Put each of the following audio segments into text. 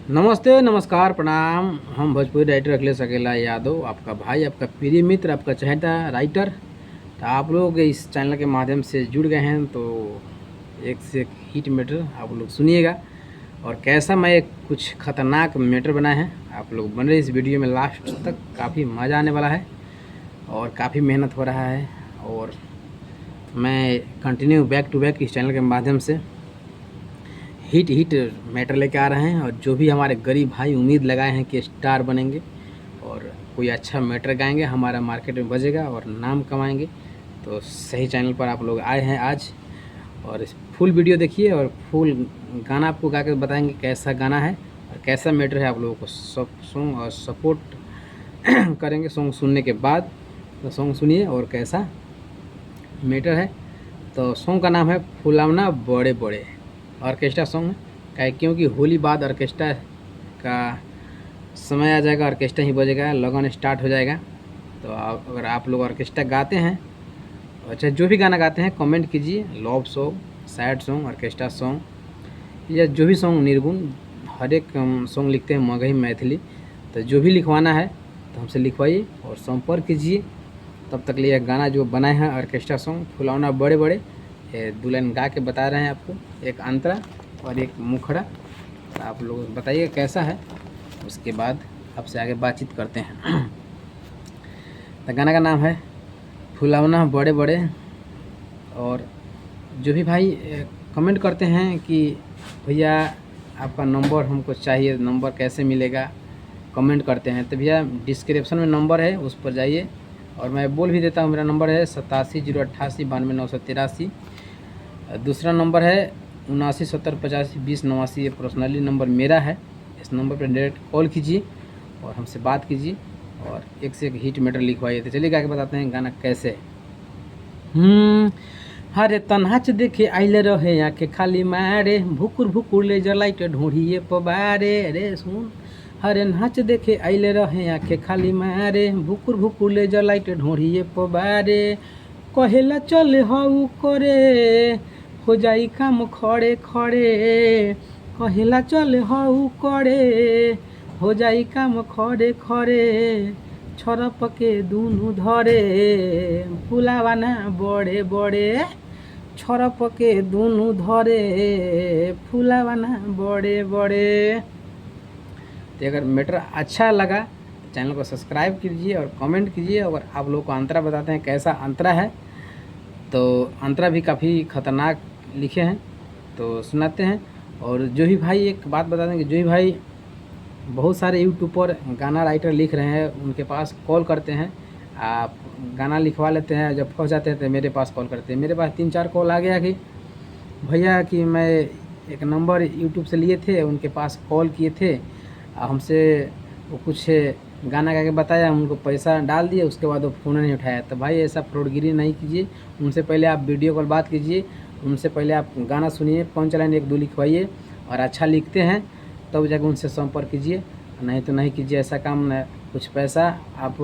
नमस्ते, नमस्कार, प्रणाम। हम भोजपुरी राइटर अखिलेश अकेला यादव, आपका भाई, आपका प्रिय मित्र, आपका चहेता राइटर। तो आप लोग इस चैनल के माध्यम से जुड़ गए हैं तो एक से एक हिट मैटर आप लोग सुनिएगा। और कैसा मैं कुछ ख़तरनाक मैटर बनाए हैं, आप लोग बन रहे इस वीडियो में लास्ट तक। काफ़ी मज़ा आने वाला है और काफ़ी मेहनत हो रहा है। और मैं कंटिन्यू बैक टू बैक इस चैनल के माध्यम से हिट मैटर लेके आ रहे हैं। और जो भी हमारे गरीब भाई उम्मीद लगाए हैं कि स्टार बनेंगे और कोई अच्छा मैटर गाएंगे, हमारा मार्केट में बजेगा और नाम कमाएंगे, तो सही चैनल पर आप लोग आए हैं आज। और इस फुल वीडियो देखिए और फुल गाना आपको गा के बताएंगे कैसा गाना है और कैसा मैटर है। आप लोगों को सब सॉन्ग और सपोर्ट करेंगे सॉन्ग सुनने के बाद। तो सॉन्ग सुनिए और कैसा मैटर है। तो सॉन्ग का नाम है फुलावना बड़े बड़े। ऑर्केस्ट्रा सॉन्ग है, क्योंकि होली बाद ऑर्केस्ट्रा का समय आ जाएगा, ऑर्केस्ट्रा ही बजेगा, लगन स्टार्ट हो जाएगा। तो अगर आप लोग ऑर्केस्ट्रा गाते हैं, अच्छा जो भी गाना गाते हैं कमेंट कीजिए। Love song, sad song, orchestra song या जो भी सॉन्ग निर्गुण, हर एक सॉन्ग लिखते हैं मगही मैथिली। तो जो भी लिखवाना है तो हमसे लिखवाइए और संपर्क कीजिए। तब तक लिए गाना जो बनाए हैं ऑर्केस्ट्रा सॉन्ग फुलावना बड़े बड़े, दो लाइन गा के बता रहे हैं आपको, एक अंतरा और एक मुखड़ा। तो आप लोग बताइए कैसा है, उसके बाद आपसे आगे बातचीत करते हैं। तो गाना का नाम है फुलावना बड़े बड़े। और जो भी भाई कमेंट करते हैं कि भैया आपका नंबर हमको चाहिए, नंबर कैसे मिलेगा, कमेंट करते हैं, तो भैया डिस्क्रिप्शन में नंबर है, उस पर जाइए। और मैं बोल भी देता हूँ, मेरा नंबर है 87 088 92 983। दूसरा नंबर है 79 70 85 20 89। ये पर्सनली नंबर मेरा है। इस नंबर पर डायरेक्ट कॉल कीजिए और हमसे बात कीजिए और एक से एक हिट मैटर लिखवाइए। तो चलिए गा के बताते हैं गाना कैसे है। हरे तन्हाच देखे आइले रहे आके खाली मारे, भुकुर भुकुर ले जलाइट ढूंढिए पबारे। रे सुन, हरे नाच देखे आइले रहे आके खाली मारे, भुकुर भुकुर ले जलाइट ढूंढिए पबारे। कहेला चल हाउ करे, हो जाई काम खड़े खड़े। कहेला चल हाउ करे, हो जाई काम खड़े खड़े। छरप के दुनु धरे, फुलावाना बड़े बड़े। छरप के दुनु धरे, फुलावाना बड़े बड़े। तो अगर मैटर अच्छा लगा तो चैनल को सब्सक्राइब कीजिए और कमेंट कीजिए। अगर आप लोग को अंतरा बताते हैं कैसा अंतरा है, तो अंतरा भी काफ़ी ख़तरनाक लिखे हैं, तो सुनाते हैं। और जो भी भाई एक बात बता दें कि जो भी भाई बहुत सारे यूट्यूब पर गाना राइटर लिख रहे हैं, उनके पास कॉल करते हैं, आप गाना लिखवा लेते हैं, जब फंस जाते हैं तो मेरे पास कॉल करते हैं। मेरे पास 3-4 कॉल आ गया कि भैया कि मैं एक नंबर यूट्यूब से लिए थे, उनके पास कॉल किए थे, हमसे वो कुछ गाना गा के बताया, उनको पैसा डाल दिए, उसके बाद वो फ़ोन नहीं उठाया। तो भाई ऐसा फ्रॉडगिरी नहीं कीजिए। उनसे पहले आप वीडियो कॉल बात कीजिए, उनसे पहले आप गाना सुनिए, 5 लाइन 1-2 लिखवाइए और अच्छा लिखते हैं तब जाकर उनसे संपर्क कीजिए, नहीं तो नहीं कीजिए ऐसा काम। कुछ पैसा आप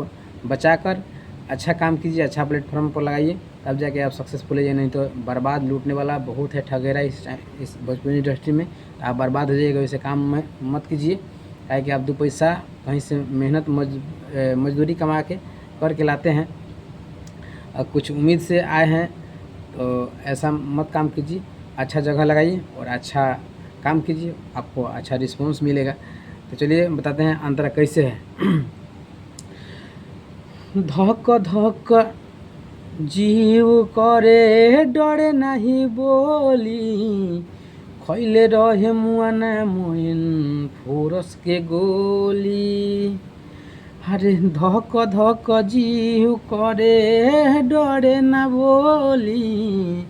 बचा कर अच्छा काम कीजिए, अच्छा प्लेटफॉर्म पर लगाइए, तब जाके आप सक्सेसफुल होइए। नहीं तो बर्बाद लूटने वाला बहुत है, ठगेरा इस भोजपुरी इंडस्ट्री में। आप बर्बाद हो जाइएगा, वैसे काम में मत कीजिए। है कि आप 2 पैसा कहीं से मेहनत मजदूरी कमा के करके लाते हैं और कुछ उम्मीद से आए हैं, तो ऐसा मत काम कीजिए। अच्छा जगह लगाइए और अच्छा काम कीजिए, आपको अच्छा रिस्पॉन्स मिलेगा। तो चलिए बताते हैं अंतरा कैसे है। धक धक जीव करे डरे नहीं बोली, खैले रहे मुआना मोइन फोरस के गोली। अरे धक धक जीव करे डरे ना बोली,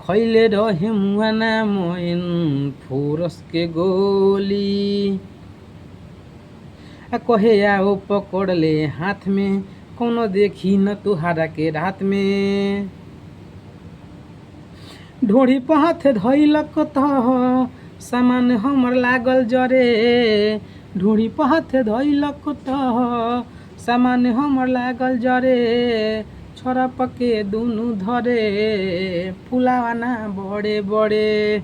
खैले रहे मुआना मोइन फोरस के गोली। कहे आओ पकड़ ले हाथ में, कोनो देखी न तुहारा के रात में। ढोड़ी पर हाथ धैलक त सामान हमर लागल जरे। ढोड़ी पर हाथ धैलक त सामान हमर लागल जरे। छरप के दुनु धरे, फुलावाना बड़े बड़े।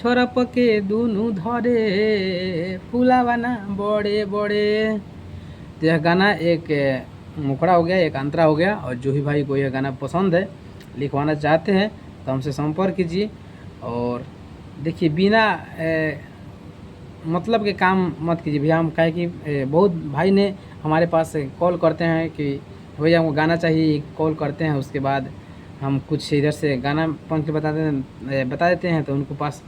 छोरप के दूनू धरे फूलावाना बड़े बड़े। तो यह गाना एक मुखड़ा हो गया, एक अंतरा हो गया। और जो भी भाई को यह गाना पसंद है, लिखवाना चाहते हैं, तो हमसे संपर्क कीजिए। और देखिए बिना मतलब के काम मत कीजिए भैया। हम कहे कि बहुत भाई ने हमारे पास कॉल करते हैं कि भैया हमको गाना चाहिए, कॉल करते हैं, उसके बाद हम कुछ इधर से गाना पढ़ के बता देते हैं, तो उनको पास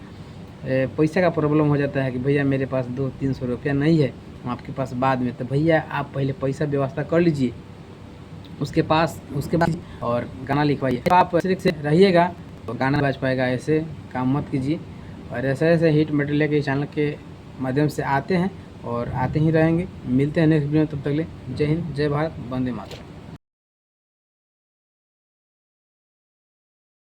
पैसे का प्रॉब्लम हो जाता है कि भैया मेरे पास 200-300 रुपया नहीं है, हम आपके पास बाद में। तो भैया आप पहले पैसा व्यवस्था कर लीजिए, उसके बाद और गाना लिखवाइए। आप सिर्फ से रहिएगा तो गाना बज पाएगा, ऐसे काम मत कीजिए। और ऐसे ऐसे हिट मटेरियल के चैनल के माध्यम से आते हैं और आते ही रहेंगे। मिलते हैं नेक्स्ट वीडियो में, तब तक ले जय हिंद, जय भारत, वंदे मातरम।